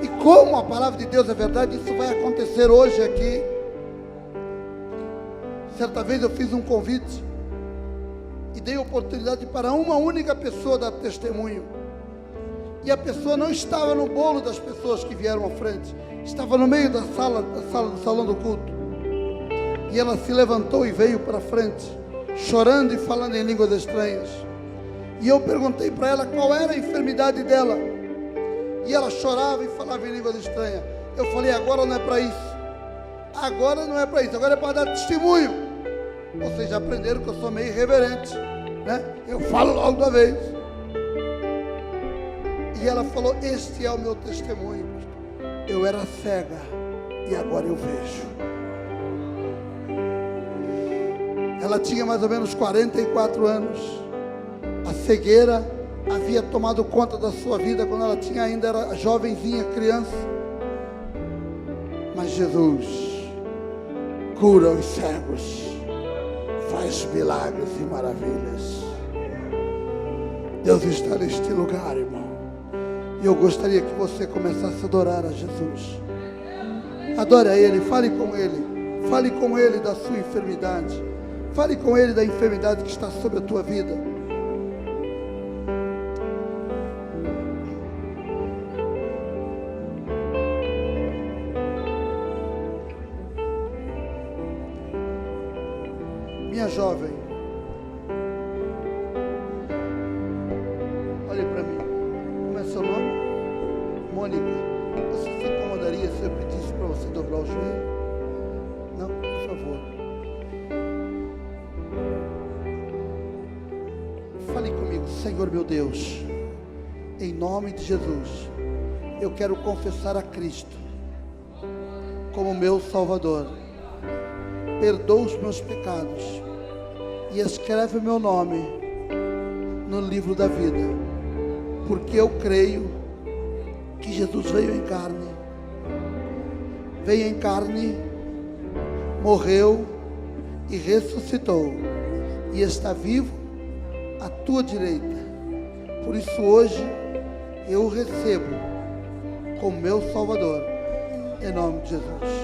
E como a palavra de Deus é verdade, isso vai acontecer hoje aqui. Certa vez eu fiz um convite e dei oportunidade para uma única pessoa dar testemunho. E a pessoa não estava no bolo das pessoas que vieram à frente, estava no meio da sala do salão do culto. E ela se levantou e veio para frente, chorando e falando em línguas estranhas. E eu perguntei para ela qual era a enfermidade dela. E ela chorava e falava em línguas estranhas. Eu falei: agora não é para isso. Agora não é para isso, agora é para dar testemunho. Vocês já aprenderam que eu sou meio irreverente, né? Eu falo logo de uma vez. E ela falou: este é o meu testemunho. Eu era cega e agora eu vejo. Ela tinha mais ou menos 44 anos. A cegueira havia tomado conta da sua vida quando ela ainda era jovenzinha, criança. Mas Jesus cura os cegos, faz milagres e maravilhas. Deus está neste lugar, irmão. E eu gostaria que você começasse a adorar a Jesus. Adore a Ele, fale com Ele. Fale com Ele da sua enfermidade. Fale com Ele da enfermidade que está sobre a tua vida. Minha jovem, olhe para mim. Como é seu nome? Mônica. Você se incomodaria se eu pedisse para você dobrar o joelho? Não, por favor. Fale comigo. Senhor meu Deus, em nome de Jesus, eu quero confessar a Cristo como meu Salvador. Perdoa os meus pecados e escreve o meu nome no livro da vida, porque eu creio que Jesus veio em carne, morreu e ressuscitou e está vivo à tua direita. Por isso hoje eu o recebo como meu Salvador, em nome de Jesus.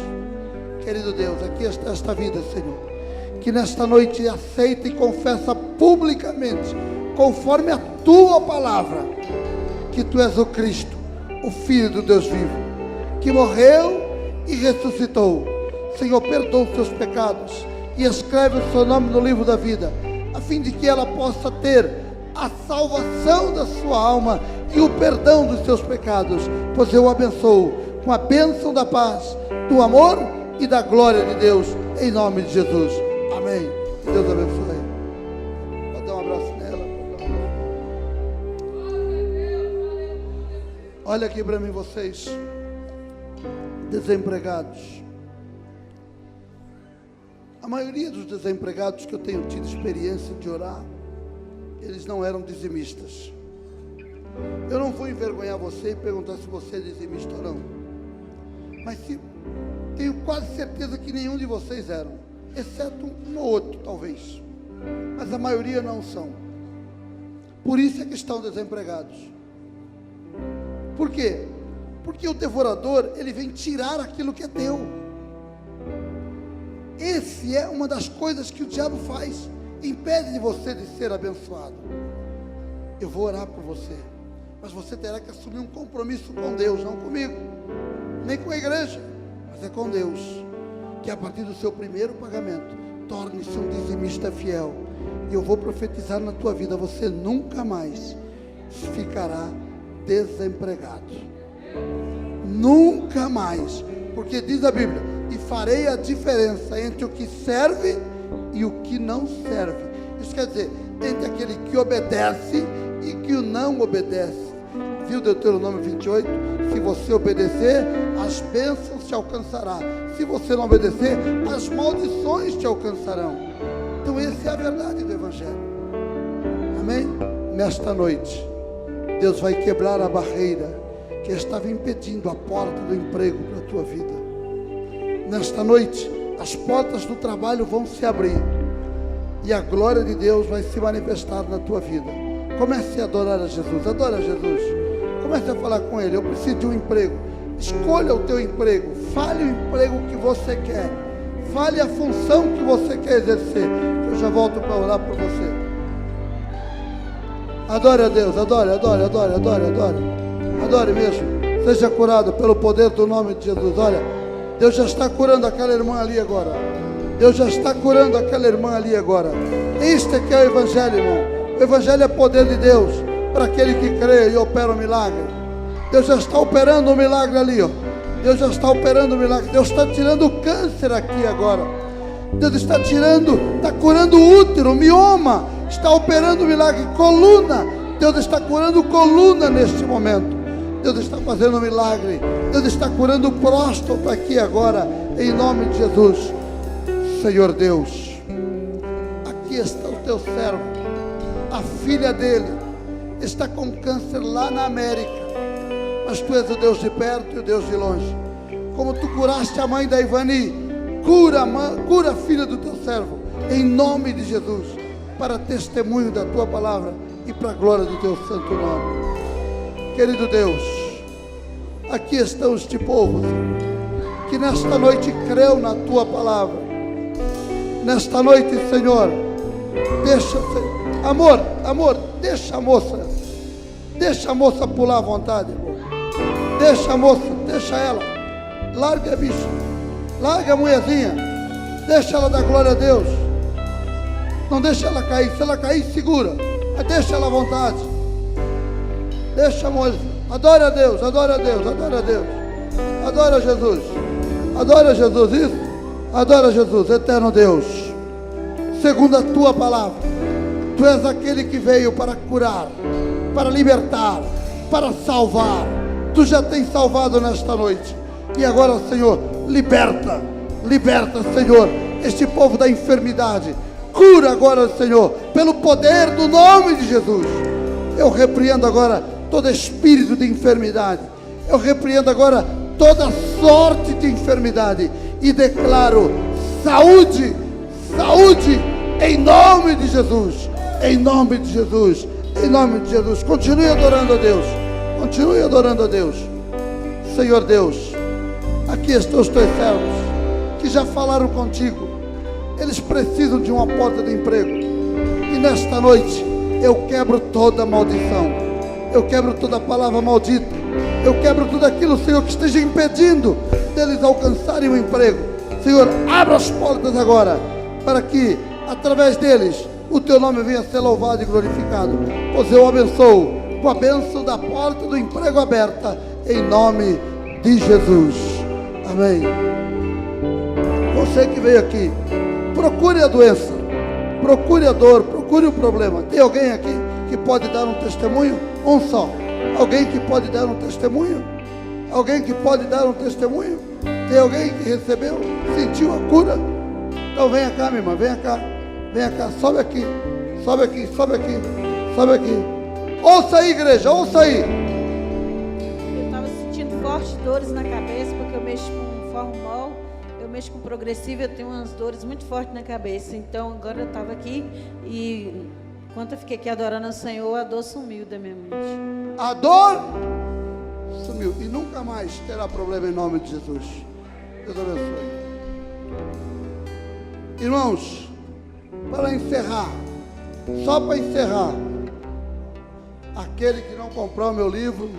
Querido Deus, aqui está esta vida, Senhor, que nesta noite aceita e confessa publicamente, conforme a tua palavra, que tu és o Cristo, o Filho do Deus vivo, que morreu e ressuscitou. Senhor, perdoa os seus pecados e escreve o seu nome no livro da vida, a fim de que ela possa ter a salvação da sua alma e o perdão dos seus pecados, pois eu o abençoo com a bênção da paz, do amor e da glória de Deus, em nome de Jesus. Amém. Deus abençoe. Pode dar um abraço nela. Olha aqui para mim, vocês desempregados. A maioria dos desempregados que eu tenho tido experiência de orar, eles não eram dizimistas. Eu não vou envergonhar você e perguntar se você é dizimista ou não, mas tenho quase certeza que nenhum de vocês eram, exceto um ou outro talvez, mas a maioria não são. Por isso é que estão desempregados. Por quê? Porque o devorador, ele vem tirar aquilo que é teu. Esse é uma das coisas que o diabo faz, impede de você de ser abençoado. Eu vou orar por você, mas você terá que assumir um compromisso com Deus, não comigo, nem com a igreja, mas é com Deus, que a partir do seu primeiro pagamento, torne-se um dizimista fiel. E eu vou profetizar na tua vida, você nunca mais ficará desempregado. Nunca mais, porque diz a Bíblia: e farei a diferença entre o que serve e o que não serve. Isso quer dizer, entre aquele que obedece e que o não obedece. Viu Deuteronômio 28? Se você obedecer, as bênçãos te alcançará. Se você não obedecer, as maldições te alcançarão. Então essa é a verdade do Evangelho. Amém? Nesta noite, Deus vai quebrar a barreira que estava impedindo a porta do emprego para a tua vida. Nesta noite, as portas do trabalho vão se abrir e a glória de Deus vai se manifestar na tua vida. Comece a adorar a Jesus. Adora a Jesus. Comece a falar com Ele. Eu preciso de um emprego. Escolha o teu emprego. Fale o emprego que você quer. Fale a função que você quer exercer. Eu já volto para orar por você. Adore a Deus. Adore, adore, adore, adore, adore. Adore mesmo. Seja curado pelo poder do nome de Jesus. Olha, Deus já está curando aquela irmã ali agora. Deus já está curando aquela irmã ali agora. Este aqui é o Evangelho, irmão. O Evangelho é poder de Deus para aquele que crê e opera o milagre. Deus já está operando o milagre ali, ó. Deus já está operando o milagre. Deus está tirando o câncer aqui agora. Deus está tirando, está curando o útero, o mioma. Está operando o milagre. Coluna. Deus está curando coluna neste momento. Deus está fazendo um milagre. Deus está curando o próstata aqui agora, em nome de Jesus. Senhor Deus, aqui está o teu servo. A filha dele está com câncer lá na América, mas tu és o Deus de perto e o Deus de longe. Como tu curaste a mãe da Ivani, cura a filha do teu servo, em nome de Jesus, para testemunho da tua palavra e para a glória do teu santo nome. Querido Deus, aqui estão este povo que nesta noite creu na tua palavra. Nesta noite, Senhor, deixa, amor, deixa a moça pular à vontade, irmão. Deixa a moça, deixa ela, larga a bicha, larga a mulherzinha, deixa ela dar glória a Deus, não deixa ela cair, se ela cair, segura, mas deixa ela à vontade, deixa a moça, adora a Deus, adora a Deus, adora a Deus, adora Jesus, adora Jesus, isso. Adora Jesus, eterno Deus, segundo a tua palavra, tu és aquele que veio para curar, para libertar, para salvar. Tu já tens salvado nesta noite, e agora, Senhor, liberta, Senhor, este povo da enfermidade. Cura agora, Senhor, pelo poder do nome de Jesus. Eu repreendo agora todo espírito de enfermidade, eu repreendo agora toda sorte de enfermidade e declaro saúde, em nome de Jesus, em nome de Jesus, em nome de Jesus. Continue adorando a Deus, continue adorando a Deus. Senhor Deus, aqui estão os teus servos que já falaram contigo. Eles precisam de uma porta de emprego, e nesta noite eu quebro toda maldição, eu quebro toda palavra maldita, eu quebro tudo aquilo, Senhor, que esteja impedindo deles alcançarem o emprego. Senhor, abra as portas agora, para que através deles o teu nome venha a ser louvado e glorificado. Pois eu abençoo com a bênção da porta do emprego aberta, em nome de Jesus. Amém. Você que veio aqui, procure a doença, procure a dor, procure o problema. Tem alguém aqui que pode dar um testemunho? Um só. Alguém que pode dar um testemunho? Alguém que pode dar um testemunho? Tem alguém que recebeu, sentiu a cura? Então venha cá, minha irmã, venha cá, sobe aqui, sobe aqui, sobe aqui, sobe aqui. Ouça aí, igreja, ouça aí. Eu estava sentindo fortes dores na cabeça, porque eu mexo com formol, eu mexo com progressivo, eu tenho umas dores muito fortes na cabeça. Então agora eu estava aqui e enquanto eu fiquei aqui adorando ao Senhor, a dor sumiu da minha mente. A dor sumiu e nunca mais terá problema em nome de Jesus. Deus abençoe. Irmãos, para encerrar, só para encerrar, aquele que não comprar o meu livro